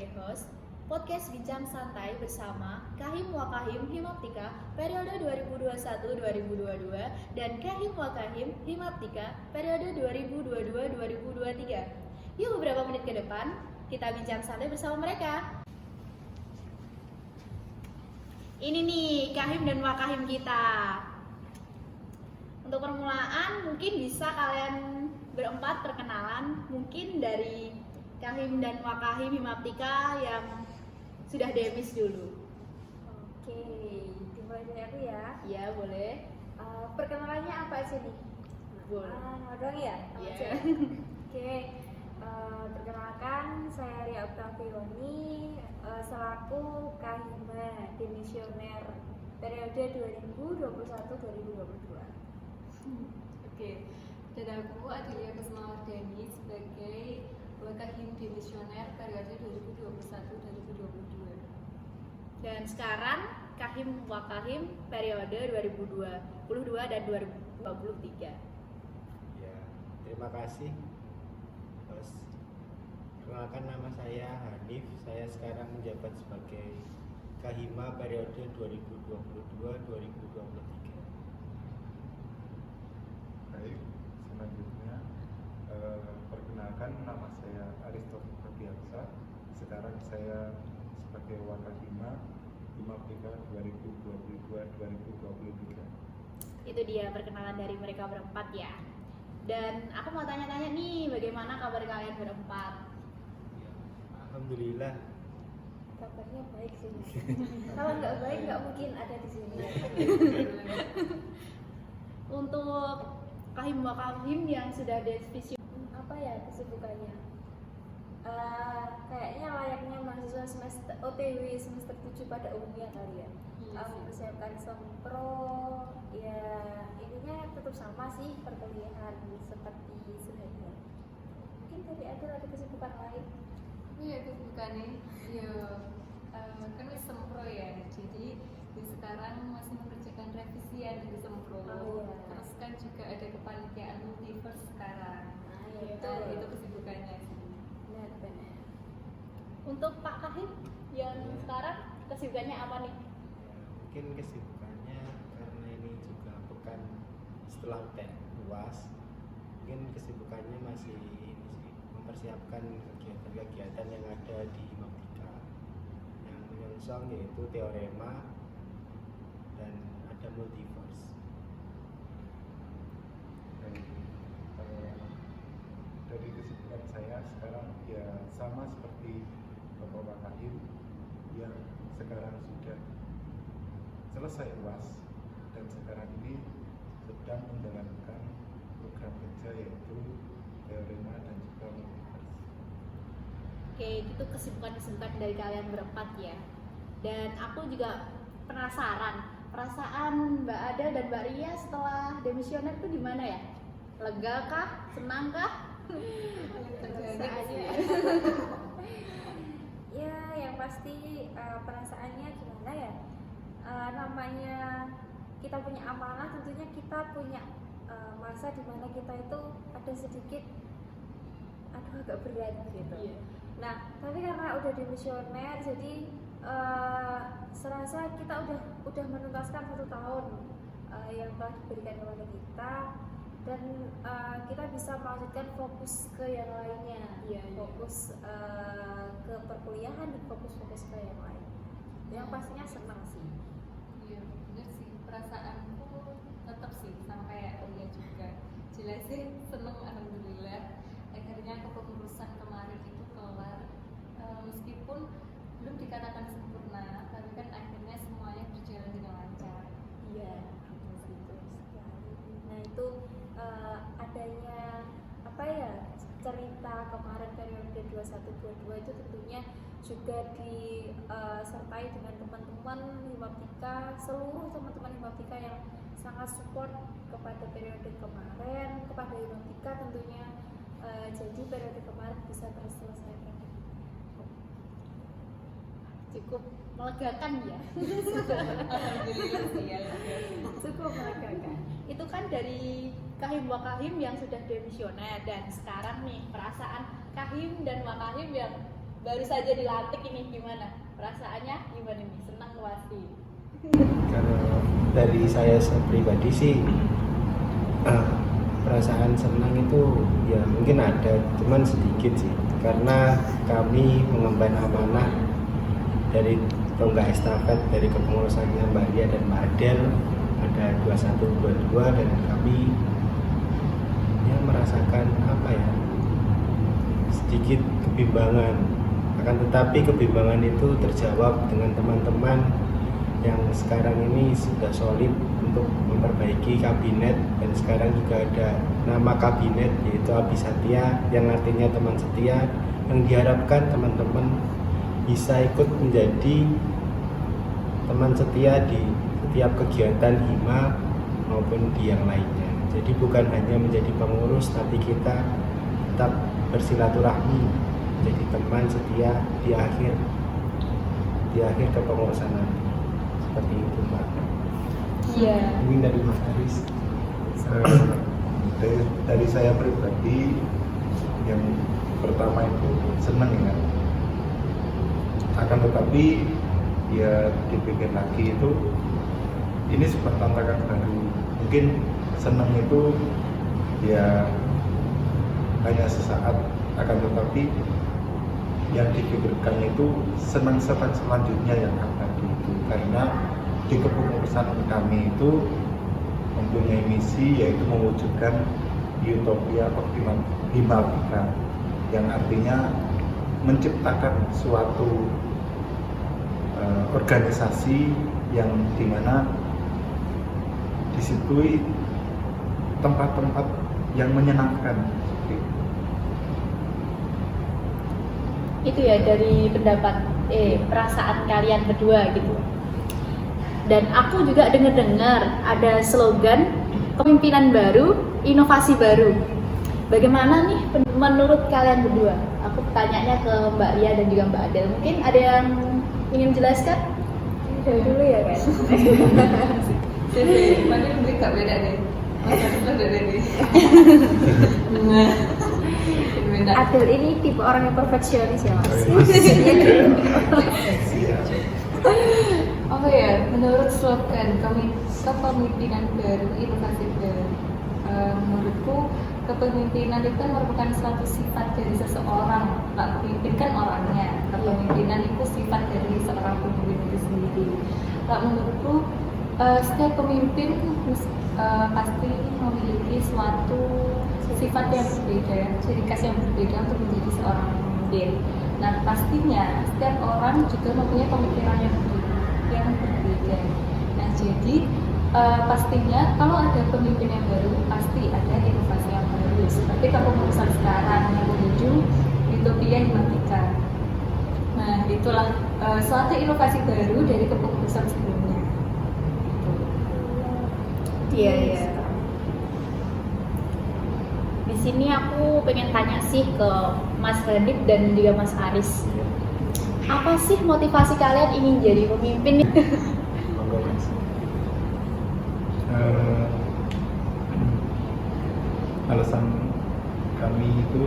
sebagai host podcast Bincang Santai bersama Kahim Wakahim Himaptika periode 2021-2022 dan Kahim Wakahim Himaptika periode 2022-2023. Yuk beberapa menit ke depan kita bincang santai bersama mereka. Ini nih Kahim dan Wakahim kita. Untuk permulaan mungkin bisa kalian berempat perkenalan, mungkin dari Kahim dan Wakahim Himaptika yang sudah demis dulu. Oke, dimulai dari aku ya. Iya, boleh. Perkenalannya apa aja nih? Boleh. Nama doang ya? Nama Iya. aja. Oke, perkenalkan saya Ria Octaviani selaku Kahima Demisioner periode 2021-2022. Oke, dan aku Adelia Kusmawardani sebagai Wakahim Demisioner periode 2021-2022. Dan sekarang Kahim Wakahim periode 2022 dan 2023. Ya, terima kasih. Terus, perkenalkan nama saya Hanif. Saya sekarang menjabat sebagai Kahima periode 2022-2023. Baik, selanjutnya perkenalkan nama saya Aristoteles Fabiansa. Sekarang saya sebagai Wakahima Himaptika 2022-2023. Itu dia perkenalan dari mereka berempat ya. Dan aku mau tanya-tanya nih, bagaimana kabar kalian berempat? Alhamdulillah. Kabarnya baik sih. Kalau nggak baik nggak mungkin ada di sini. Untuk Kahim Wakahim yang sudah divisi Apa ya kesibukannya? Kayaknya layaknya mahasiswa semester OTW semester 7 pada umumnya kali ya. Mempersiapkan sempro, ya intinya tetap sama sih perkuliahan seperti sehari-hari. Mungkin dari Adul ada kesibukan lain? Iya, kesibukannya kan wis sempro ya. Jadi di sekarang masih mengerjakan revisian di sempro. Oh, iya. Terus kan juga ada kepanitiaan multiverse sekarang. Itu kesibukannya sih. Benar. untuk Pak Kahim yang sekarang kesibukannya apa nih? Ya, mungkin kesibukannya karena ini juga pekan setelah UAS. Mungkin kesibukannya masih ini sih, mempersiapkan kegiatan-kegiatan yang ada di Himaptika yang menyongsong yaitu teorema dan ada multiverse. Dan dari kesibukan saya sekarang ya sama seperti Bapak Wakahim yang sekarang sudah selesai UAS dan sekarang ini sedang menjalankan program kerja yaitu teorema dan juga multiverse. Oke, itu kesibukan dari kalian berempat ya. Dan aku juga penasaran, perasaan Mbak Ada dan Mbak Ria setelah demisioner itu gimana ya? Lega kah? Senang kah? Ya, yang pasti perasaannya gimana ya? Namanya kita punya amanah, tentunya kita punya masa di mana kita itu ada sedikit agak berat gitu. Iya. Nah, tapi karena udah demisioner, jadi serasa kita udah menuntaskan 1 tahun yang telah diberikan kepada kita, dan kita bisa melanjutkan fokus ke yang lainnya. Iya. Fokus ke perkuliahan dan fokus ke yang lain. Yang pastinya senang sih. Iya, bener sih. Perasaanku tetap sih sama kayak Ria juga. Jelas sih seneng, alhamdulillah. Akhirnya kepengurusan kemarin itu kelar. Meskipun belum dikatakan sempurna, tapi kan akhirnya semuanya berjalan dengan lancar. Iya, betul sekali. Nah itu adanya apa ya, cerita kemarin periode 21-22 itu tentunya juga disertai dengan teman-teman Himaptika, seluruh teman-teman Himaptika yang sangat support kepada periode kemarin, kepada Himaptika tentunya. Jadi periode kemarin bisa terselesaikan. Cukup melegakan ya. Alhamdulillah sih ya. Cukup melegakan. Itu kan dari Kahim Wakahim yang sudah demisioner, dan sekarang nih perasaan Kahim dan Wakahim yang baru saja dilantik ini, gimana perasaannya, gimana nih? Senang pasti. Kalau dari saya pribadi sih perasaan senang itu ya mungkin ada, cuman sedikit sih, karena kami mengemban amanah dari tonggak estafet dari kepengurusannya Mbak Lia dan Mbak Adel, ada 2122, dan kami ya merasakan apa ya, sedikit kebimbangan. Akan tetapi kebimbangan itu terjawab dengan teman-teman yang sekarang ini sudah solid untuk memperbaiki kabinet, dan sekarang juga ada nama kabinet yaitu Abi Satya, yang artinya teman setia, yang diharapkan teman-teman bisa ikut menjadi teman setia di setiap kegiatan hima maupun di yang lainnya. Jadi bukan hanya menjadi pengurus, tapi kita tetap bersilaturahmi jadi teman setia di akhir kepengurusan nanti. Seperti itu, Mbak. Iya. Mungkin dari Mas Aris. Dari saya pribadi, yang pertama itu senang ya, akan tetapi ya dipikir lagi itu ini sebuah tantangan baru. Mungkin senang itu ya hanya sesaat, akan tetapi yang dipikirkan itu senang selanjutnya yang akan tadi itu, karena di kepengurusan kami itu mempunyai misi yaitu mewujudkan utopia optimal Himaltika, yang artinya menciptakan suatu organisasi yang dimana disitui tempat-tempat yang menyenangkan. Itu ya dari pendapat perasaan kalian berdua gitu. Dan aku juga dengar ada slogan kepemimpinan baru, inovasi baru. Bagaimana nih menurut kalian berdua? Aku tanyanya ke Mbak Lia dan juga Mbak Adel. Mungkin ada yang ingin jelaskan? Dari dulu ya kan. Sih, mana yang beri beda deh. Masa beda deh. Beda. Adel ini tipe orang yang perfeksionis ya mas. Oh ya, menurut slogan kepemimpinan baru, inovasi baru, menurutku kepemimpinan itu merupakan suatu sifat dari seseorang. Tak pemimpin kan orangnya, kepemimpinan itu sifat dari seorang pemimpin itu sendiri. Tak menurutku setiap pemimpin pasti memiliki suatu sifat yang berbeda, ciri khas yang berbeda untuk menjadi seorang pemimpin. Nah pastinya setiap orang juga mempunyai pemikiran yang berbeda. Nah jadi pastinya kalau ada pemimpin yang baru pasti ada inovasi yang baru. Seperti kepengurusan sekarang yang menuju utopia Himaltika. Nah itulah suatu inovasi baru dari kepengurusan sebelumnya. Iya, iya. Di sini aku pengen tanya sih ke Mas Hanif dan juga Mas Aris. Apa sih motivasi kalian ingin jadi pemimpin? Monggo, Mas. Alasan kami itu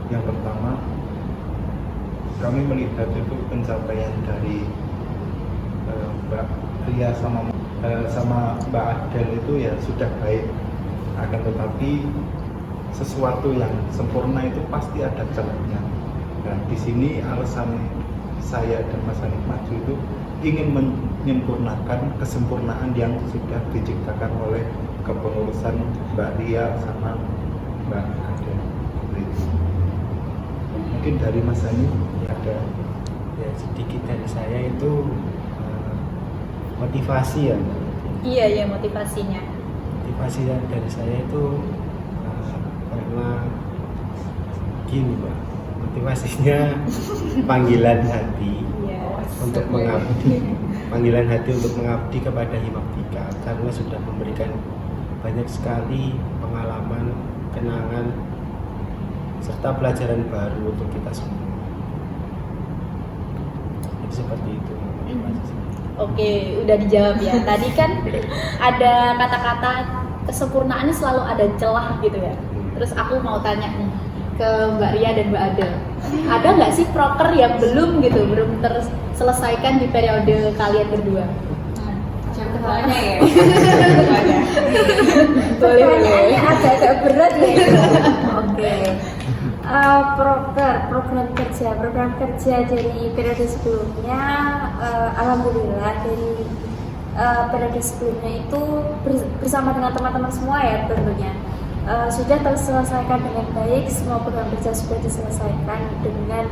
yang pertama, kami melihat itu pencapaian dari Mbak Ria sama Mbak Adel itu ya sudah baik, akan tetapi sesuatu yang sempurna itu pasti ada celahnya. Nah di sini alasan saya dan Mas Hanif maju itu ingin menyempurnakan kesempurnaan yang sudah diciptakan oleh kepengurusan Mbak Ria sama Mbak Adel. Mungkin dari Mas Hanif ada Ya sedikit dari saya itu motivasi ya. Iya, ya motivasinya. Motivasi dari saya itu karena gini, Mbak. Motivasinya panggilan hati Iya. untuk mengabdi, panggilan hati untuk mengabdi kepada Himaltika, karena sudah memberikan banyak sekali pengalaman, kenangan, serta pelajaran baru untuk kita semua. Jadi seperti itu motivasi saya. Oke, udah dijawab ya. Tadi kan ada kata-kata kesempurnaan ini selalu ada celah gitu ya. Terus aku mau tanya nih, ke Mbak Ria dan Mbak Adel. Ada nggak sih proker yang belum terselesaikan di periode kalian berdua? Jam keduanya ya. Pertanyaannya agak-agak berat ya. Oke. Program kerja dari periode sebelumnya, alhamdulillah dari periode sebelumnya itu bersama dengan teman-teman semua ya tentunya sudah terselesaikan dengan baik. Semua program kerja sudah diselesaikan dengan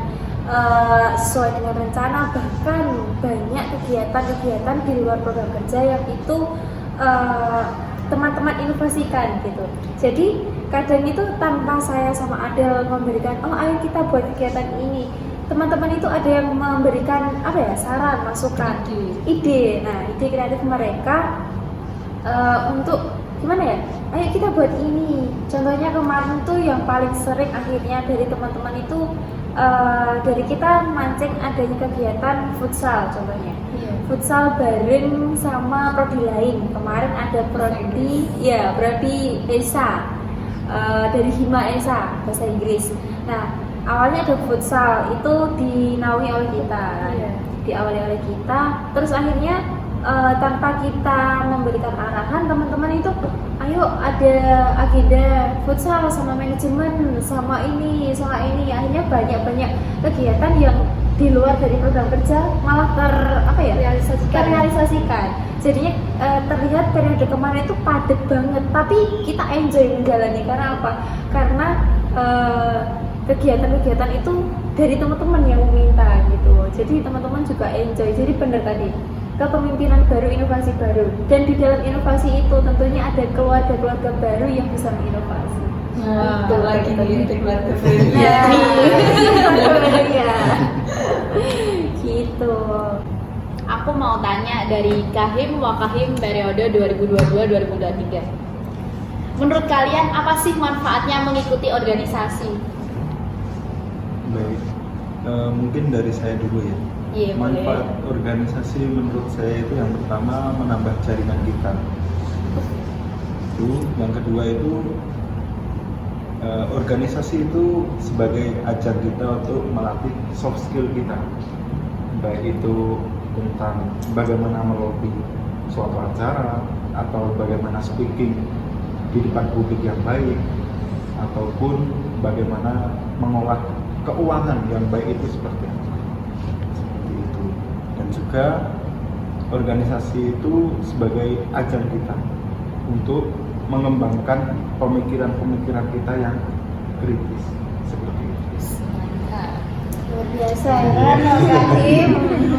sesuai dengan rencana, bahkan banyak kegiatan-kegiatan di luar program kerja yang itu teman-teman inovasikan gitu. Jadi kadang itu tanpa saya sama Adel memberikan, oh ayo kita buat kegiatan ini, teman-teman itu ada yang memberikan saran, masukan, ide. Nah, ide kreatif mereka untuk gimana ya? Ayo kita buat ini. Contohnya kemarin tuh yang paling sering akhirnya dari teman-teman itu dari kita mancing adanya kegiatan futsal contohnya. Futsal bareng sama prodi lain. Kemarin ada prodi ESA dari Hima ESA bahasa Inggris. Nah, awalnya ada futsal itu dinaungi oleh kita, diawali oleh kita. Terus akhirnya tanpa kita memberikan arahan, teman-teman itu ayo ada agenda futsal sama manajemen sama ini. Akhirnya banyak kegiatan yang di luar dari program kerja malah terrealisasikan. Jadinya terlihat periode kemarin itu padat banget, tapi kita enjoy menjalani. Karena apa? Karena kegiatan-kegiatan itu dari teman-teman yang meminta gitu. Jadi teman-teman juga enjoy. Jadi benar tadi, kepemimpinan baru, inovasi baru, dan di dalam inovasi itu tentunya ada keluarga-keluarga baru yang bisa menginovasi. Itu lagi nih keluarga baru. Ya. Gitu. Aku mau tanya dari Kahim Wakahim periode 2022-2023. Menurut kalian apa sih manfaatnya mengikuti organisasi? Baik, mungkin dari saya dulu ya. Iya, Manfaat boleh. organisasi menurut saya itu yang pertama menambah jaringan kita. Itu, yang kedua itu organisasi itu sebagai ajang kita untuk melatih soft skill kita, baik itu tentang bagaimana melobi suatu acara atau bagaimana speaking di depan publik yang baik, ataupun bagaimana mengolah keuangan yang baik itu seperti apa. Seperti itu. Dan juga organisasi itu sebagai ajang kita untuk mengembangkan pemikiran-pemikiran kita yang kritis seperti itu. Mantap. Luar biasa ya kan, Kahim.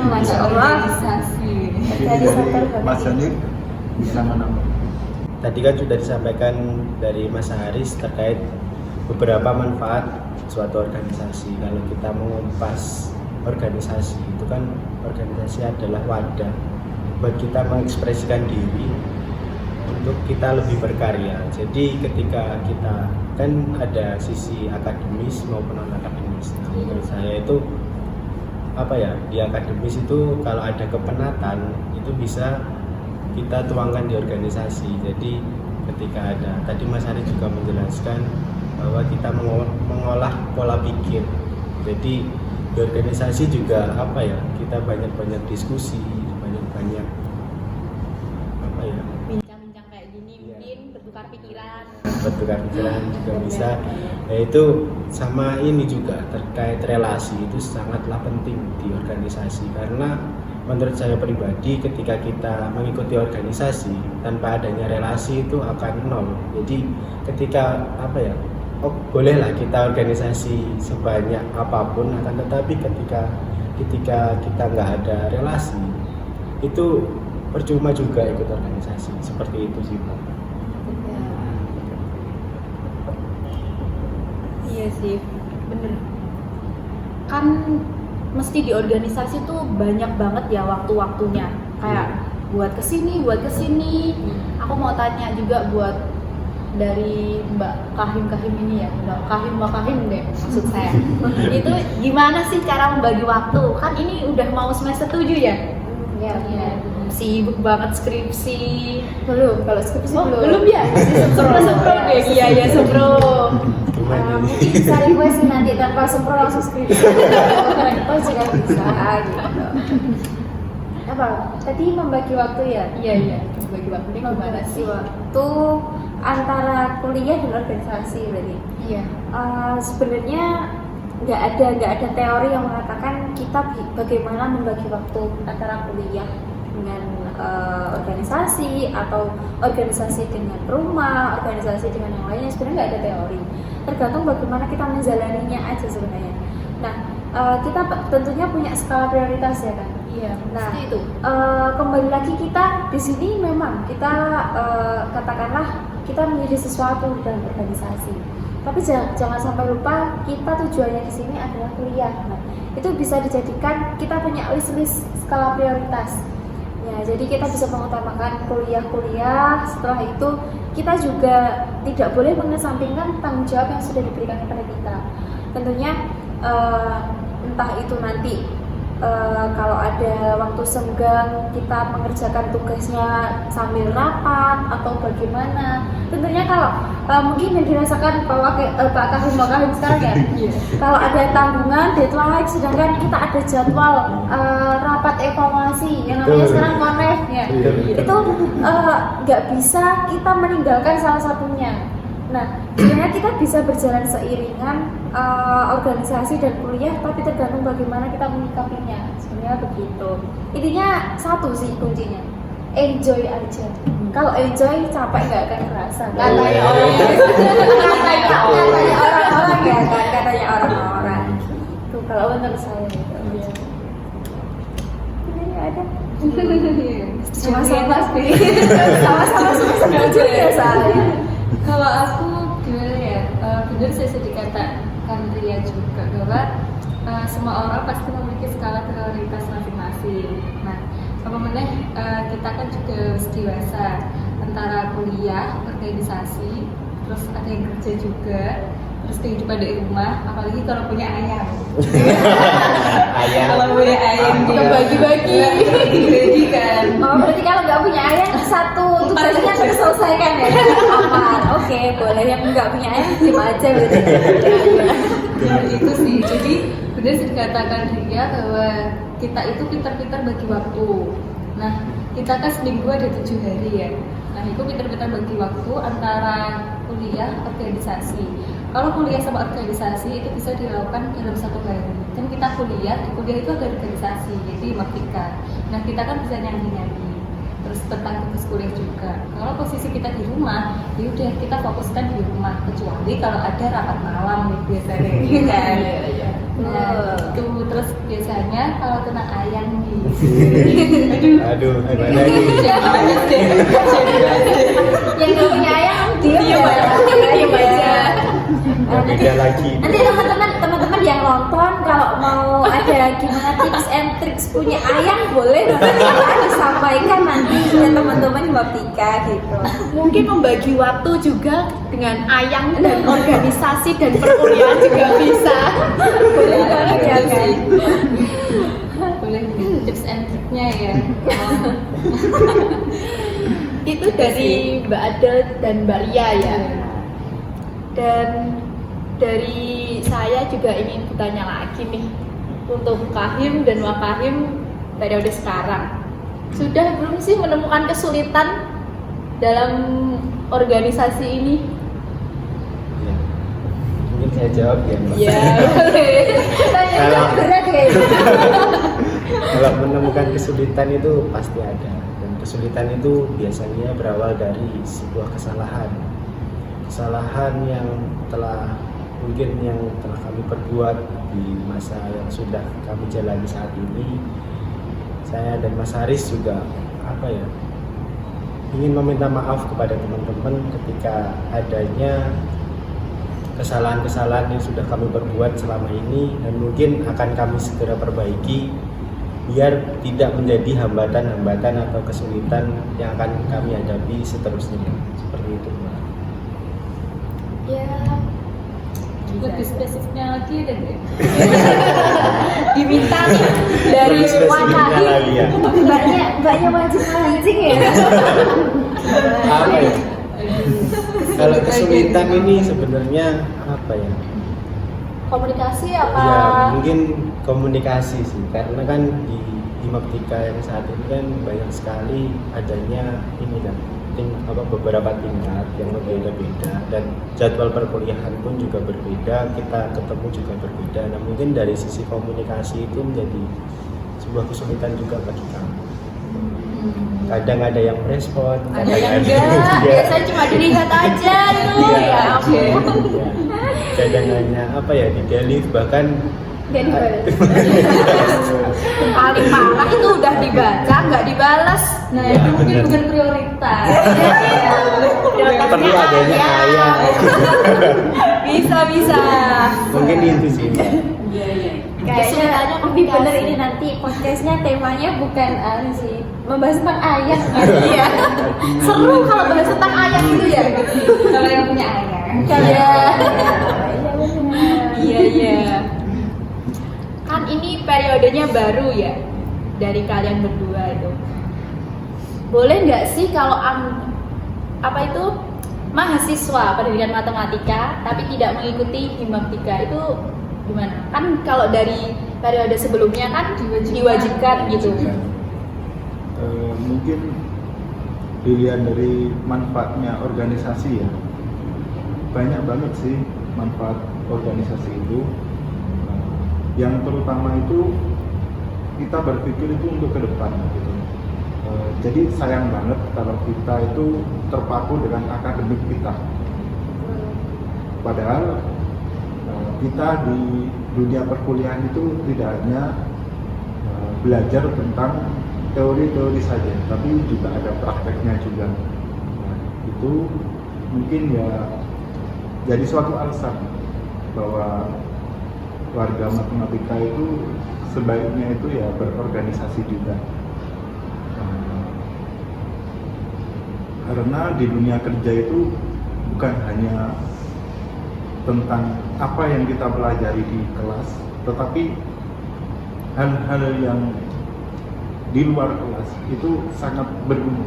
Masya Allah. Organisasi. Mungkin Dari dari sektor Mas Hanif bisa menambah. Tadi kan sudah disampaikan dari Mas Haris terkait beberapa manfaat suatu organisasi. Kalau kita mengumpas organisasi, itu kan organisasi adalah wadah buat kita mengekspresikan diri untuk kita lebih berkarya. Jadi ketika kita kan ada sisi akademis maupun non akademis. Nah, menurut saya itu di akademis itu kalau ada kepenatan itu bisa kita tuangkan di organisasi. Jadi ketika ada, tadi Mas Ari juga menjelaskan bahwa kita mengolah pola pikir. Jadi di organisasi juga kita banyak diskusi, banyak Bincang-bincang kayak gini mungkin bertukar pikiran. juga bisa. Yaitu sama ini juga terkait relasi itu sangatlah penting di organisasi, karena menurut saya pribadi ketika kita mengikuti organisasi tanpa adanya relasi itu akan nol. Jadi ketika bolehlah kita organisasi sebanyak apapun, akan tetapi ketika kita nggak ada relasi itu percuma juga ikut organisasi. Seperti itu sih Pak. Iya sih, bener. Kan mesti di organisasi tuh banyak banget ya waktu-waktunya. Kayak buat kesini. Aku mau tanya juga buat dari Mbak Kahim ini ya, Mbak Kahim deh maksud saya. Itu gimana sih cara membagi waktu? Kan ini udah mau semester 7 ya? Ya. Sibuk banget skripsi. Belum, kalau skripsi Belum ya? Sempro deh. Iya, sempro. Gimana mungkin nih? bisa request sih nanti tanpa sempro langsung skripsi. Request juga bisa gitu. Apa? Tadi membagi waktu ya? Iya, bagi waktunya gimana Membagi sih? waktu antara kuliah dan organisasi berarti. Iya. Sebenarnya nggak ada teori yang mengatakan kita bagaimana membagi waktu antara kuliah dengan organisasi atau organisasi dengan rumah, organisasi dengan yang lainnya. Sebenarnya nggak ada teori, tergantung bagaimana kita menjalaninya aja sebenarnya. Nah, kita tentunya punya skala prioritas ya kan. Iya, Nah, pasti itu. Kembali lagi kita di sini memang kita katakanlah kita menjadi sesuatu dalam organisasi. Tapi jangan sampai lupa kita tujuannya di sini adalah kuliah. Nah, itu bisa dijadikan kita punya list skala prioritas. Ya, jadi kita bisa mengutamakan kuliah. Setelah itu kita juga tidak boleh mengesampingkan tanggung jawab yang sudah diberikan kepada kita. Tentunya entah itu nanti kalau ada waktu senggang kita mengerjakan tugasnya sambil rapat atau bagaimana. Tentunya kalau mungkin yang dirasakan Pak Kahim sekarang ya, kalau ada tanggungan deadline, sedangkan kita ada jadwal rapat evaluasi yang namanya sekarang konef ya, itu nggak bisa kita meninggalkan salah satunya. Nah, sebenarnya kita bisa berjalan seiringan organisasi dan kuliah, tapi tergantung bagaimana kita menyikapinya. Sebenarnya begitu. Intinya satu sih kuncinya, enjoy aja. Kalau enjoy, capek nggak akan kerasa. Katanya orang-orang ya kan, katanya orang-orang. Tuh kalau menurut saya gitu. Ini ada. Sama-sama sih. Sama-sama setuju ya saya. Kalau aku gimana ya, benar saya sudah dikatakan Ria juga bahwa semua orang pasti memiliki skala prioritas masing-masing. Nah, apa kita kan juga harus dewasa antara kuliah, organisasi, terus ada yang kerja juga, terus kehidupan di rumah, apalagi kalau punya ayam. Ayam. Kalau punya ayam Kita bagi-bagi. bagi kan. Oh, berarti kalau nggak punya ayam satu tugasnya terselesaikan ya? Aman, oke, boleh. Yang nggak punya ayam diem aja berarti. Ya itu sih, jadi benar sih dikatakan Ria bahwa kita itu pintar-pintar bagi waktu. Nah, kita kan seminggu ada 7 hari ya. Nah, itu pintar-pintar bagi waktu antara kuliah, organisasi. Kalau kuliah sama organisasi itu bisa dilakukan dalam 1 hari. Kan kita kuliah, di kuliah itu ada organisasi, jadi Merdeka. Nah, kita kan bisa nyanyi-nyanyi. Terus tentang tugas kuliah juga. Kalau posisi kita di rumah, ya udah kita fokuskan di rumah. Kecuali kalau ada rapat malam nih biasanya, gitu kan. Nah, itu terus biasanya kalau kena ayam nih. Aduh, gimana nih? Yang nggak punya ayam diem Diem ya, diem aja. Gak beda lagi. Nanti teman-teman yang nonton kalau mau ada gimana tips and tricks punya ayam boleh nanti disampaikan nanti ke teman-teman di Maptika gitu. Mungkin membagi waktu juga dengan ayam dan organisasi dan perkuliahan juga bisa. Boleh banget ya kan. Boleh tips and triknya ya. Itu dari Mbak Adel dan Mbak Ria ya. Dan dari saya juga ingin bertanya lagi nih untuk Kahim dan Wakahim periode sekarang. Sudah belum sih menemukan kesulitan dalam organisasi ini? Ya. Mungkin saya jawab ya, Mbak. Ya, Tanya berat ya. Kalau menemukan kesulitan itu pasti ada, dan kesulitan itu biasanya berawal dari sebuah kesalahan yang mungkin telah kami perbuat di masa yang sudah kami jalani saat ini. Saya dan Mas Haris juga ingin meminta maaf kepada teman-teman ketika adanya kesalahan-kesalahan yang sudah kami perbuat selama ini, dan mungkin akan kami segera perbaiki biar tidak menjadi hambatan-hambatan atau kesulitan yang akan kami hadapi seterusnya. Seperti itu, Mbak. Ya. Lebih spesifiknya lagi ada nggak? diminta nih dari Lebih spesifiknya Wakahim. lagi ya. Mbaknya wajib mancing ya. Apa ya? Kalau kesulitan ini sebenarnya apa ya? Komunikasi apa? Ya mungkin komunikasi sih, karena kan di Himaptika yang saat ini kan banyak sekali adanya ini kan beberapa tingkat yang berbeda-beda dan jadwal perkuliahan pun juga berbeda, kita ketemu juga berbeda. Nah mungkin dari sisi komunikasi itu menjadi sebuah kesulitan juga bagi kami. Kadang ada yang merespon, Ada kadang yang ada enggak, biasanya cuma dilihat aja itu. Iya, Ya ampun. iya. Kadang hanya apa ya di delete bahkan Nggak dibalas. Paling parah itu udah dibaca nggak dibalas. Nah Iya, itu mungkin benar. bukan prioritas. Prioritasnya perlu adanya ayah. ayah. Bisa. Mungkin itu sih. Iya iya. Kayaknya Kesulitannya lebih bener komunikasi. ini nanti podcastnya temanya bukan sih membahas tentang ayah. Iya. Seru kalau bahas tentang ayah itu ya. Kalau yang punya ayah. Iya. Iya benar. Kan ini periodenya baru ya dari kalian berdua itu. Boleh nggak sih kalau apa itu mahasiswa pendidikan matematika tapi tidak mengikuti Himaptika itu gimana? Kan kalau dari periode sebelumnya kan diwajibkan gitu. Mungkin dilihat dari manfaatnya organisasi ya, banyak banget sih manfaat organisasi itu. Yang terutama itu kita berpikir itu untuk ke depan gitu. Jadi sayang banget kalau kita itu terpaku dengan akademik kita. Padahal kita di dunia perkuliahan itu tidak hanya belajar tentang teori-teori saja, tapi juga ada prakteknya juga. Nah, itu mungkin ya jadi suatu alasan bahwa warga matematika itu sebaiknya itu ya berorganisasi juga. Karena di dunia kerja itu bukan hanya tentang apa yang kita pelajari di kelas, tetapi hal-hal yang di luar kelas itu sangat berguna.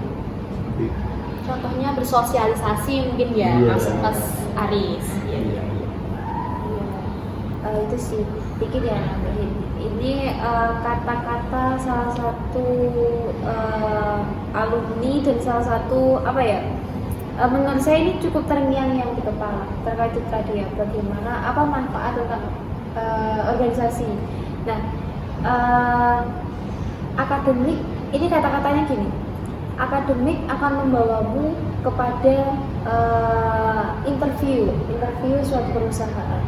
Seperti itu. Contohnya bersosialisasi mungkin ya, Iya. Mas Aris. Iya. Itu sih dikit ya nambahin. Ini kata-kata salah satu alumni dan salah satu apa ya, menurut saya ini cukup terngiang-ngiang di kepala terkait itu tadi ya, bagaimana apa manfaat tentang organisasi. Nah, akademik ini kata-katanya gini, akademik akan membawamu kepada interview suatu perusahaan.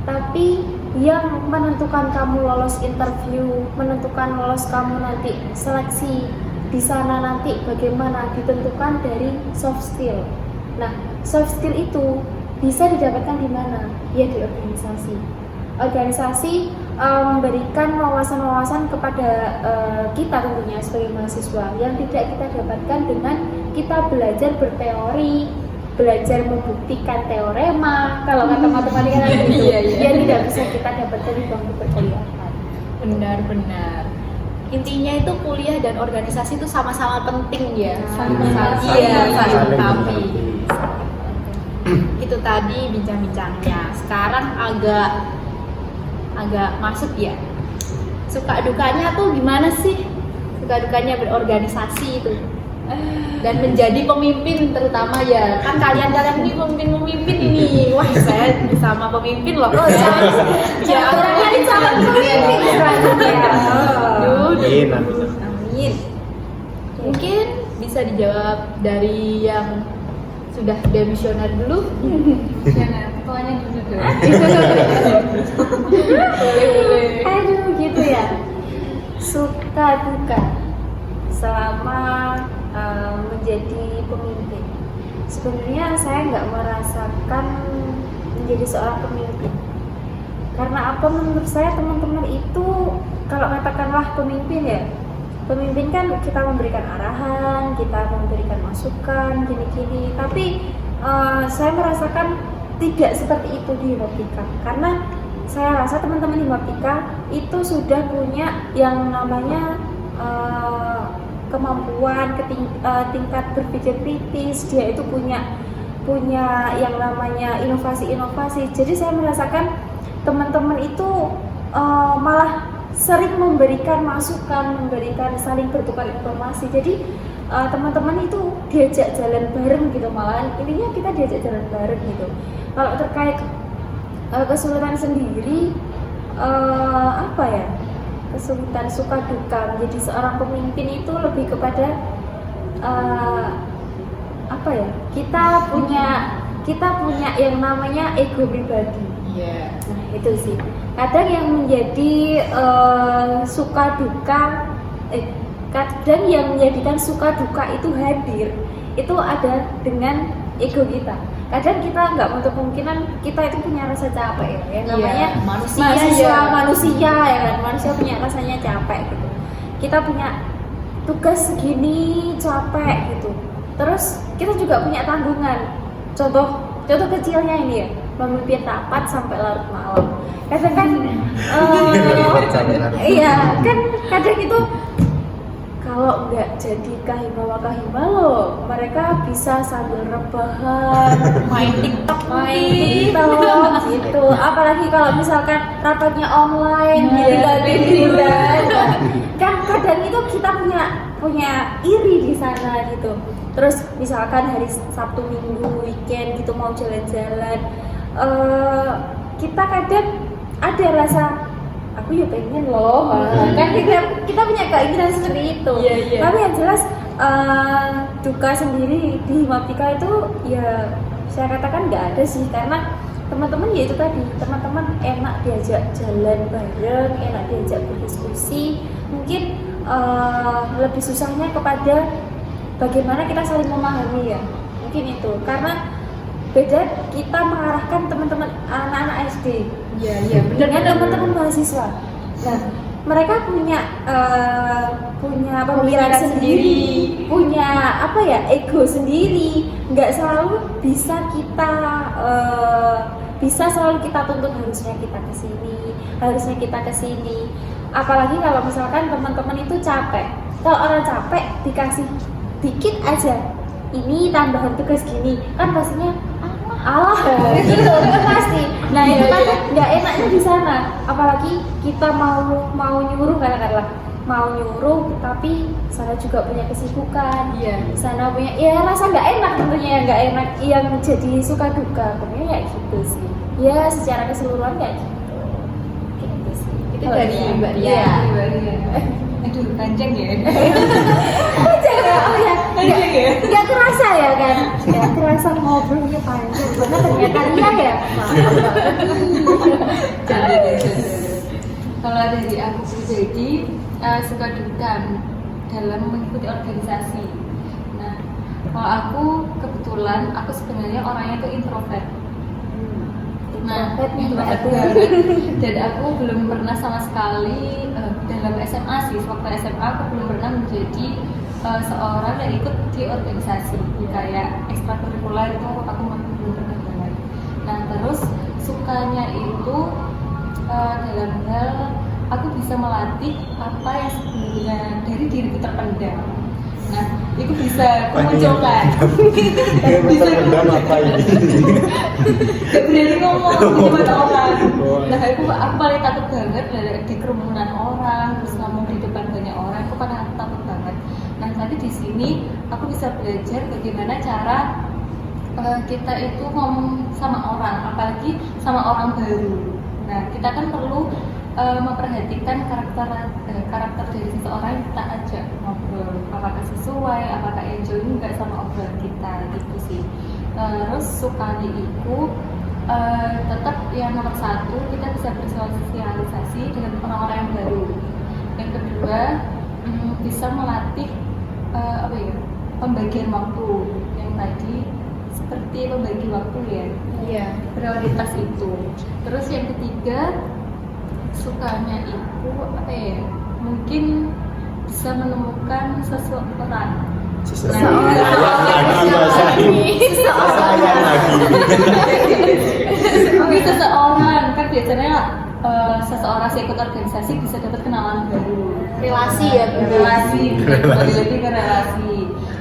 Tapi yang menentukan kamu lolos interview, menentukan lolos kamu nanti seleksi di sana nanti bagaimana ditentukan dari soft skill. Nah, soft skill itu bisa didapatkan di mana? Ya di organisasi. Organisasi memberikan wawasan-wawasan kepada kita tentunya sebagai mahasiswa yang tidak kita dapatkan dengan kita belajar berteori, belajar membuktikan teorema, kalau kata matematika kan gitu. Iya. Ya tidak bisa kita dapatkan di bangku perkuliahan. Benar. Intinya itu kuliah dan organisasi itu sama-sama penting ya. Sama-sama. Iya, saling Saling melengkapi. melengkapi. Itu tadi bincang-bincangnya. Sekarang agak masuk ya. Suka dukanya tuh gimana sih? Suka dukanya berorganisasi itu. Dan menjadi pemimpin terutama ya. Kan kalian ini pemimpin ini. Wah, saya bersama pemimpin loh. Jangan calon pemimpin selanjutnya. Amin, amin. Amin. Mungkin bisa dijawab dari yang sudah demisioner dulu. Jangan, ketuanya dulu dong. Boleh. Aduh gitu ya. Suka duka selama menjadi pemimpin. Sebenarnya saya nggak merasakan menjadi seorang pemimpin. Karena apa? Menurut saya teman-teman itu kalau katakanlah pemimpin ya, pemimpin kan kita memberikan arahan, kita memberikan masukan, gini-gini. Tapi saya merasakan tidak seperti itu di Himaptika. Karena saya rasa teman-teman Himaptika itu sudah punya yang namanya kemampuan, tingkat berpikir kritis. Dia itu punya punya yang namanya inovasi-inovasi. Jadi saya merasakan teman-teman itu malah sering memberikan masukan, memberikan saling bertukar informasi. Jadi teman-teman itu diajak jalan bareng gitu, malah intinya kita diajak jalan bareng gitu. Kalau terkait kesulitan sendiri, apa ya, kesulitan suka duka menjadi seorang pemimpin itu lebih kepada apa ya, kita punya yang namanya ego pribadi. Iya. Nah itu sih kadang yang menjadi suka duka, kadang yang menjadikan suka duka itu hadir itu ada dengan ego kita. Kadang kita nggak menutup kemungkinan kita itu punya rasa capek ya, namanya manusia ya kan, manusia punya rasanya capek gitu. Kita punya tugas segini capek gitu, terus kita juga punya tanggungan. Contoh kecilnya ini ya, memimpin rapat sampai larut malam. Kadang kan iya kan, kadang itu kalau nggak jadi kahima loh, mereka bisa sambil rebahan, main TikTok gitu. Apalagi kalau misalkan rapatnya online, tinggal tiduran. Kan kadang itu kita punya iri di sana gitu. Terus misalkan hari Sabtu Minggu weekend gitu mau jalan-jalan, kita kadang ada rasa aku ya pengen loh, kan kita punya keinginan seperti itu. Tapi yang jelas duka sendiri di Himaptika itu ya saya katakan nggak ada sih, karena teman-teman ya itu tadi, teman-teman enak diajak jalan bareng, enak diajak berdiskusi. Mungkin lebih susahnya kepada bagaimana kita saling memahami ya, mungkin itu karena beda kita mengarahkan teman-teman anak-anak SD dengan teman-teman mahasiswa. Nah mereka punya pemikiran sendiri, punya apa ya, ego sendiri. Nggak selalu bisa selalu kita tuntut harusnya kita kesini. Apalagi kalau misalkan teman-teman itu capek. Kalau orang capek dikasih dikit aja, ini tambahan tugas gini, kan pastinya Allah gitu pasti. Nah itu kan nggak enaknya di sana. Apalagi kita mau nyuruh, katakanlah mau nyuruh, tapi sana juga punya kesibukan. Sana punya ya rasa nggak enak, tentunya nggak enak yang jadi suka duka. Pokoknya kayak gitu sih. Ya secara keseluruhan kayak gitu sih. Itu dari Mbak Ria. Aduh, panjang ya. Nggak kerasa ya kan? Nggak kerasa ngobrolnya panjang banget ternyata Ria ya. Kalau dari aku pribadi, suka duka dalam mengikuti organisasi. Nah, kalau aku kebetulan aku sebenarnya orangnya itu introvert. Nah, introvert banget. Dan aku belum pernah sama sekali dalam SMA sih, waktu SMA aku belum pernah menjadi seorang yang ikut di organisasi kayak ekstrakurikuler, itu aku belum pernah banget. Nah terus sukanya itu dalam hal aku bisa melatih apa yang sebelumnya dari diriku terpendam. Nah itu bisa kemunculan. Bisa apa ini? Gak berani ngomong di depan orang. Nah aku paling takut banget di kerumunan orang, terus ngomong di depan banyak orang, aku paling takut banget. Nah tadi di sini aku bisa belajar bagaimana cara kita itu ngomong sama orang, apalagi sama orang baru. Nah kita kan perlu memperhatikan karakter dari seseorang yang kita ajak ngobrol, apakah sesuai, apakah enjoy enggak sama obrolan kita gitu sih. Terus sukanya itu tetap yang nomor satu, kita bisa bersosialisasi dengan orang-orang yang baru. Yang kedua bisa melatih pembagian waktu yang tadi, seperti membagi waktu ya, prioritas itu. Terus yang ketiga sukanya itu mungkin bisa menemukan seseorang kan biasanya seseorang ikut organisasi bisa dapat kenalan baru, relasi kembali lagi ke relasi.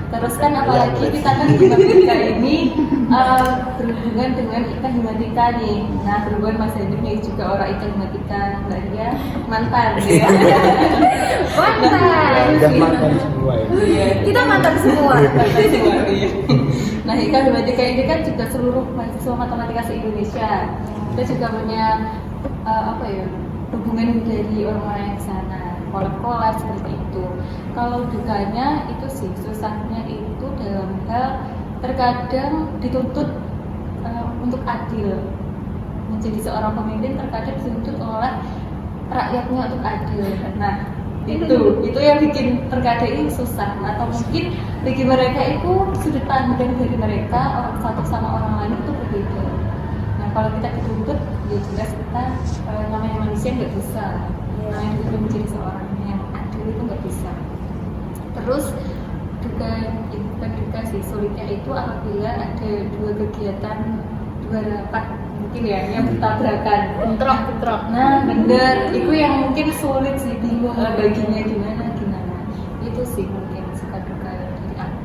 Terus kan apalagi kita kan Himatika ini berhubungan dengan Ika Himatika nih. Nah berhubungan Mas Hendrik nih juga orang Ika Himatika, Mbak Ria mantan ya. Udah makan semua ya. Iya. Kita mantan semua. Mantan semua, iya. Nah Ika Himatika ini kan juga seluruh mahasiswa matematika se-Indonesia. Kita juga punya hubungan dari orang-orang yang di sana, kolab-kolab seperti itu. Kalau dukanya itu sih susahnya itu dalam hal terkadang dituntut untuk adil. Menjadi seorang pemimpin terkadang dituntut oleh rakyatnya untuk adil. Nah itu yang bikin terkadang ini susah, atau mungkin bagi mereka itu sudut pandang dari mereka orang satu sama orang lain itu berbeda. Nah kalau kita dituntut ya jelas kita namanya manusia nggak bisa, namanya kita menjadi seorang yang adil itu nggak bisa. Terus bukan duka sih, sulitnya itu apabila ada dua kegiatan, dua rapat mungkin ya yang bertabrakan, bentrok. Nah bener, itu yang mungkin sulit sih, bingung baginya gimana. Itu sih mungkin suka duka dari aku.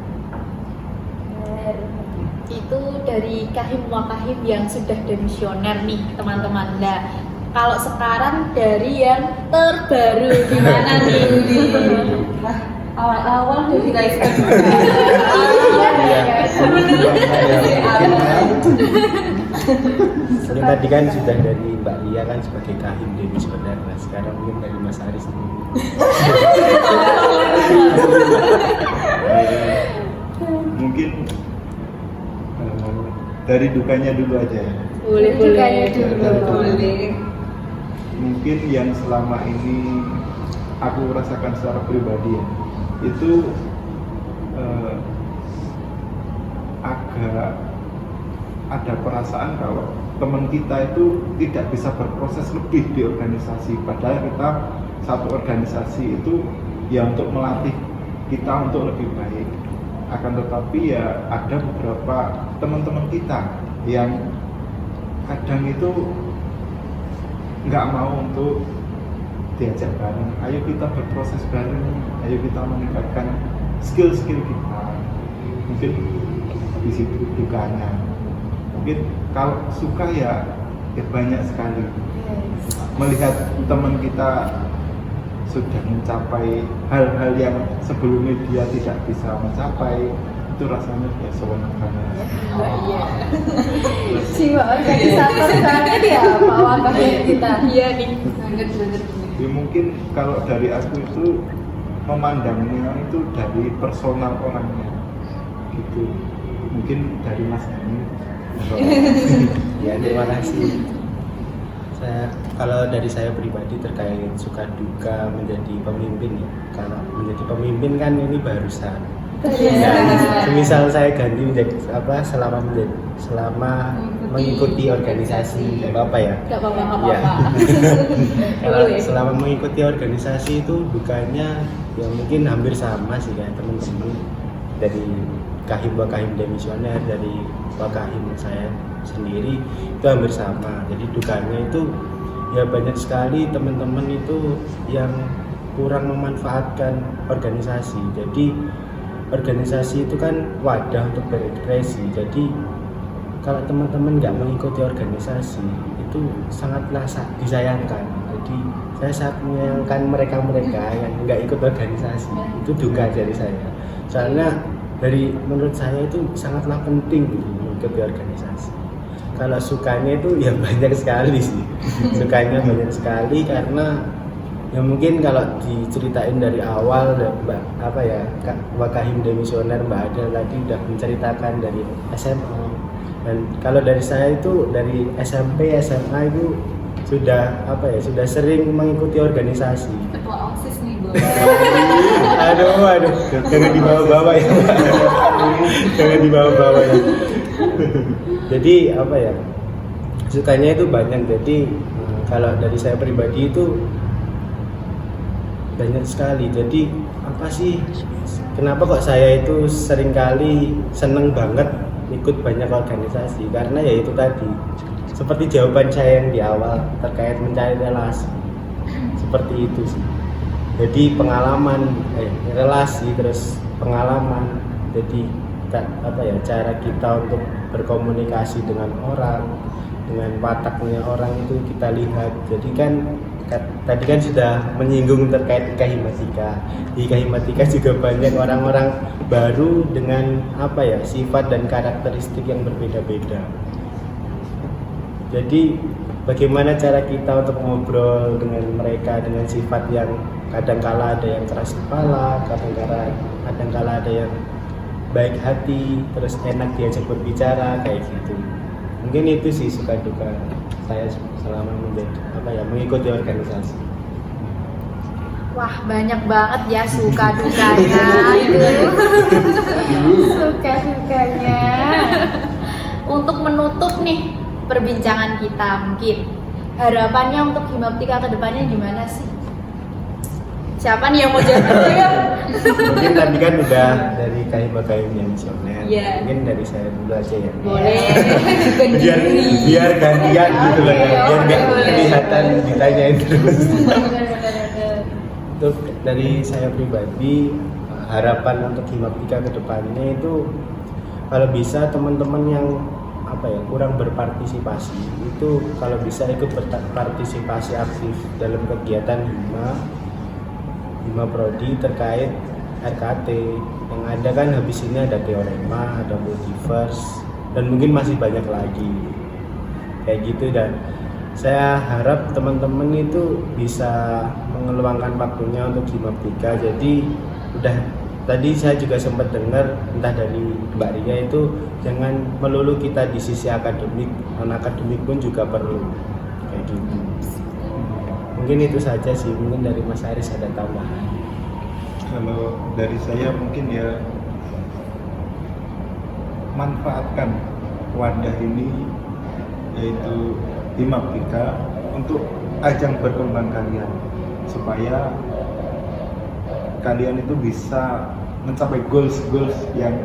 Itu dari Kahim Wakahim yang sudah demisioner nih teman-teman. Nah, kalau sekarang dari yang terbaru gimana nih? Nah, awal-awal dari guys kan. Ini tadi kan sudah dari Mbak Lia kan sebagai Kahim demisioner. Nah sekarang mungkin dari Mas Aris dulu. Mungkin dari dukanya dulu aja ya. Boleh. Boleh. Mungkin yang selama ini aku rasakan secara pribadi ya, itu agak ada perasaan kalau teman kita itu tidak bisa berproses lebih di organisasi, padahal kita satu organisasi itu ya untuk melatih kita untuk lebih baik. Akan tetapi ya ada beberapa teman-teman kita yang kadang itu nggak mau untuk diajak bareng, ayo kita berproses bareng, ayo kita meningkatkan skill-skill kita. Mungkin di situ dukanya. Mungkin kalau suka ya banyak sekali melihat teman kita sudah mencapai hal-hal yang sebelumnya dia tidak bisa mencapai, itu rasanya ya sewenang banget. Iya. Jiwa organisator banget ya Pak Wakahim kita. Iya nih. Banget. Ya mungkin kalau dari aku itu memandangnya itu dari personal orangnya gitu. Mungkin dari Mas Hani. Ya terima kasih. Kalau dari saya pribadi terkait suka duka menjadi pemimpin ya. Kalau menjadi pemimpin kan ini barusan. Nah, misal saya ganti menjadi selama mengikuti organisasi, nggak apa-apa ya. Gak apa-apa. Ya. Kalau selama mengikuti organisasi itu dukanya ya mungkin hampir sama sih kayak teman-teman dari Kahim Wakahim demisioner, dari Wakahim saya sendiri itu hampir sama. Jadi dukanya itu ya banyak sekali teman-teman itu yang kurang memanfaatkan organisasi. Jadi organisasi itu kan wadah untuk berekspresi. Jadi kalau teman-teman nggak mengikuti organisasi itu sangatlah disayangkan. Jadi saya sangat menyayangkan mereka yang nggak ikut organisasi. Itu duka dari saya. Soalnya menurut saya itu sangatlah penting gitu, mengikuti organisasi. Kalau sukanya itu ya banyak sekali sih. Sukanya banyak sekali karena ya mungkin kalau diceritain dari awal Kak Wakahim demisioner Mbak Adel tadi udah menceritakan dari SMA, dan kalau dari saya itu dari SMP SMA itu sudah sering mengikuti organisasi. Ketua OSIS nih Bu. aduh jangan dibawa-bawa ya. Jangan dibawa-bawa ya. Jadi sukanya itu banyak. Jadi kalau dari saya pribadi itu banyak sekali. Jadi kenapa kok saya itu seringkali seneng banget ikut banyak organisasi, karena ya itu tadi seperti jawaban saya yang di awal terkait mencari relasi, seperti itu sih. Jadi pengalaman relasi terus pengalaman Jadi cara kita untuk berkomunikasi dengan orang, dengan wataknya orang itu kita lihat. Jadi kan tadi kan sudah menyinggung terkait Ika-Himatika. Di Ika-Himatika juga banyak orang-orang baru dengan sifat dan karakteristik yang berbeda-beda. Jadi bagaimana cara kita untuk ngobrol dengan mereka dengan sifat yang kadang-kala ada yang keras kepala, kadang-kala ada yang baik hati, terus enak diajak berbicara kayak gitu. Mungkin itu sih suka duka saya selama mengikuti organisasi. Wah, banyak banget ya suka dukanya itu. Suka dukanya. Untuk menutup nih perbincangan kita, mungkin harapannya untuk Himaptika ke depannya gimana sih? Siapa nih yang mau jawab dulu ya? Mungkin tadi kan udah dari Kahim yang misioner. Iya. Mungkin dari saya dulu aja ya. Boleh. biar gantian gitu loh ya. Biar nggak kelihatan ditanyain terus. Untuk dari saya pribadi, harapan untuk Himaptika ke depannya itu kalau bisa teman-teman yang kurang berpartisipasi itu kalau bisa ikut berpartisipasi aktif dalam kegiatan Hima Prodi terkait RKT. Yang ada kan habis ini ada teorema, ada multiverse, dan mungkin masih banyak lagi kayak gitu. Dan saya harap teman-teman itu bisa mengeluangkan waktunya untuk Himaptika. Jadi tadi saya juga sempat dengar entah dari Mbak Ria itu jangan melulu kita di sisi akademik, non-akademik pun juga perlu kayak gitu. Mungkin itu saja sih, mungkin dari Mas Aris ada tambahan. Kalau dari saya mungkin ya manfaatkan wadah ini yaitu Himaptika untuk ajang berkembang kalian supaya kalian itu bisa mencapai goals yang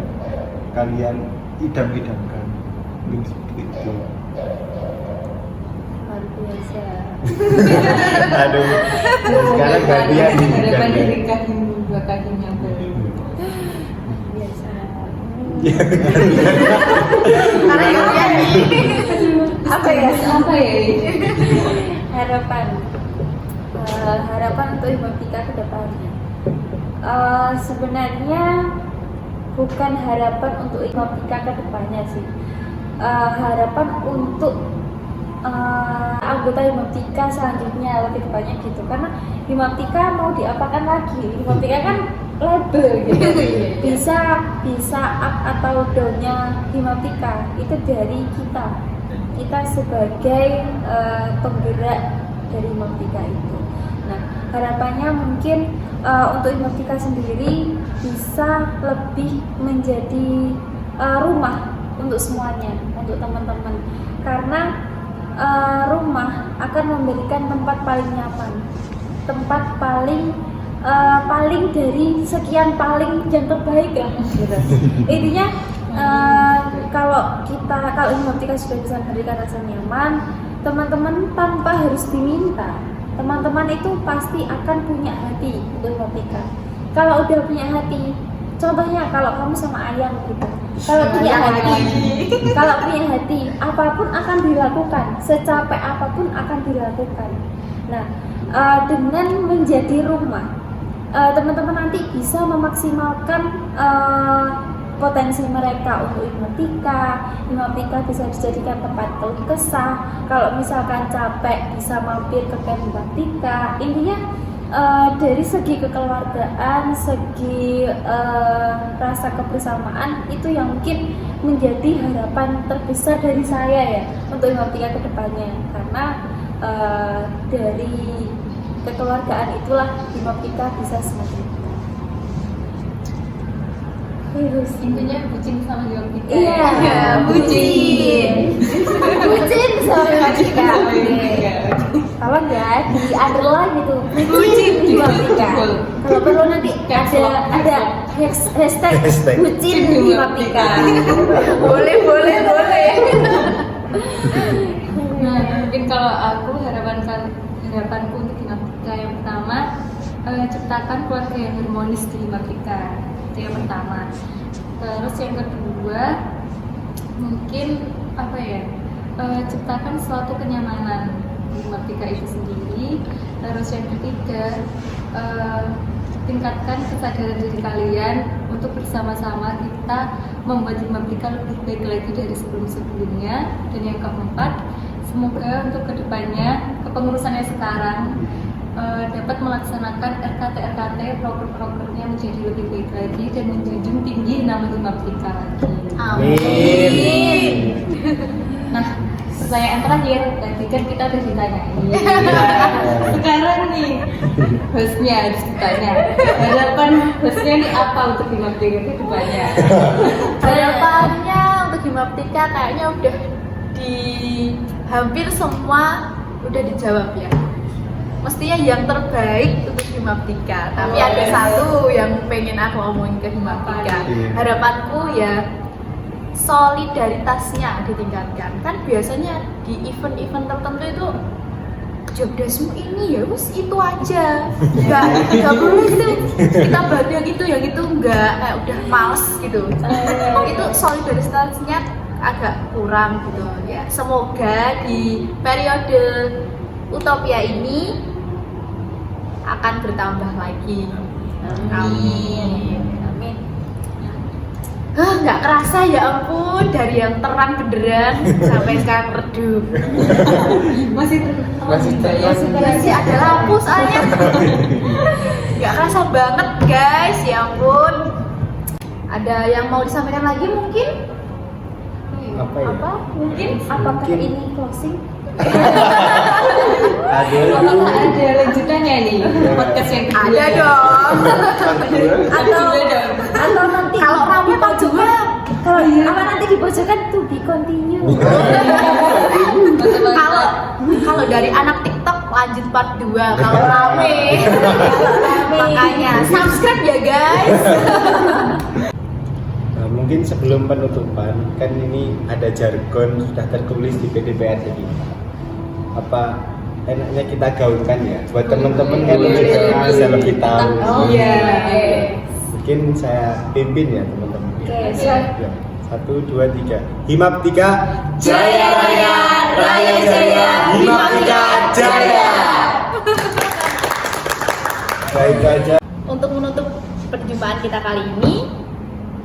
kalian idam-idamkan. Mungkin seperti itu. Luar biasa. Aduh, sekarang gantian nih. Harapan dari Kahim dua Kahim yang baru. Biasa. Apa ya ini? Harapan untuk Himaptika ke depannya. Sebenarnya bukan harapan untuk Himaptika ke depannya sih. Harapan untuk anggota Himaptika selanjutnya lebih banyak gitu, karena Himaptika mau diapakan lagi? Himaptika kan label gitu. Bisa up atau down-nya Himaptika itu dari kita sebagai penggerak dari Himaptika itu. Nah, harapannya mungkin untuk Himaptika sendiri bisa lebih menjadi rumah untuk semuanya, untuk teman-teman, karena rumah akan memberikan tempat paling nyaman, tempat paling dari sekian paling yang terbaik lah gitu. Intinya kalau Himaptika sudah bisa memberikan rasa nyaman, teman-teman tanpa harus diminta, teman-teman itu pasti akan punya hati untuk Himaptika. Kalau udah punya hati, contohnya kalau kamu sama ayam gitu, kalau punya hati, apapun akan dilakukan, secapek apapun akan dilakukan. Nah, dengan menjadi rumah, teman-teman nanti bisa memaksimalkan potensi mereka untuk Himaptika bisa dijadikan tempat keluh kesah. Kalau misalkan capek bisa mampir ke camp Himaptika. Intinya dari segi kekeluargaan, segi rasa kebersamaan, itu yang mungkin menjadi harapan terbesar dari saya ya untuk Himaptika ke depannya, karena dari kekeluargaan itulah Himaptika bisa semakin Intinya bucin sama Himaptika. iya, bucin sama Himaptika. Tolong ya di underline gitu, bucin Himaptika. Kalau perlu nanti ada hashtag bucin Himaptika. boleh. Nah, mungkin kalau aku harapanku untuk Himaptika yang pertama, ciptakan keluarga yang harmonis di Himaptika. Itu yang pertama. Terus yang kedua mungkin apa ya, ciptakan suatu kenyamanan di Himaptika itu sendiri. Terus yang ketiga, tingkatkan kesadaran diri kalian untuk bersama-sama kita membuat Himaptika lebih baik lagi dari sebelum-sebelumnya. Dan yang keempat, semoga untuk kedepannya kepengurusannya sekarang dapat melaksanakan RKT proker-prokernya menjadi lebih baik lagi dan menjunjung tinggi nama Himaptika lagi. Amin. Nah, pertanyaan terakhir, tadi kan kita udah ditanyain. Sekarang nih, hostnya harus ditanya. Harapan hostnya nih apa untuk Himaptika ke depannya? Harapannya untuk Himaptika kayaknya udah di hampir semua udah dijawab ya. Mestinya yang terbaik untuk Himaptika. Tapi ada satu yang pengen aku omongin ke Himaptika. Harapanku ya solidaritasnya ditingkatkan. Kan biasanya di event-event tertentu itu jobdeskmu ini ya wes itu aja. Enggak boleh gitu. Kita bantu yang itu enggak, kayak udah males gitu. Itu solidaritasnya agak kurang gitu ya. Semoga di periode Utopia ini akan bertambah lagi. Amin. Amin. Nggak kerasa ya ampun, dari yang terang benderang sampai sekarang redup. Masih Masih ada lampu soalnya. Nggak kerasa banget guys, ya ampun. Ada yang mau disampaikan lagi mungkin? Apa ya? Mungkin? Apakah Mungkin. ini closing? apakah ada lanjutannya nih podcast yang kedua? Ada dong. Atau nanti Kalau rame Pak juga. kalau apa nanti dibocorkan tuh di continue. Kalau dari anak TikTok lanjut part 2 kalau rame. Makanya subscribe ya guys. Nah, mungkin sebelum penutupan, kan ini ada jargon sudah tertulis di PDPR, jadi apa enaknya kita gaungkan ya buat teman-teman yang bisa lebih tahu. Mungkin saya pimpin ya teman-teman. Oke, siap. Ya, 1, 2, 3. Himaptika Jaya Raya, Raya Jaya, Himaptika Jaya. Baik aja. Untuk menutup perjumpaan kita kali ini,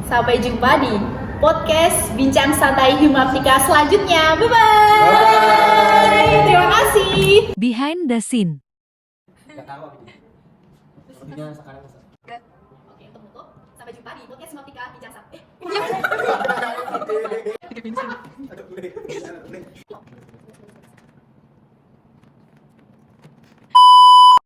sampai jumpa di podcast Bincang Santai Himaptika selanjutnya. Bye-bye. Terima kasih. Behind the scene. Enggak tahu aku. Sepertinya sekarang Oke, untuk menutup, sampai jumpa di podcast Himaptika Bincang Santai. Aduh,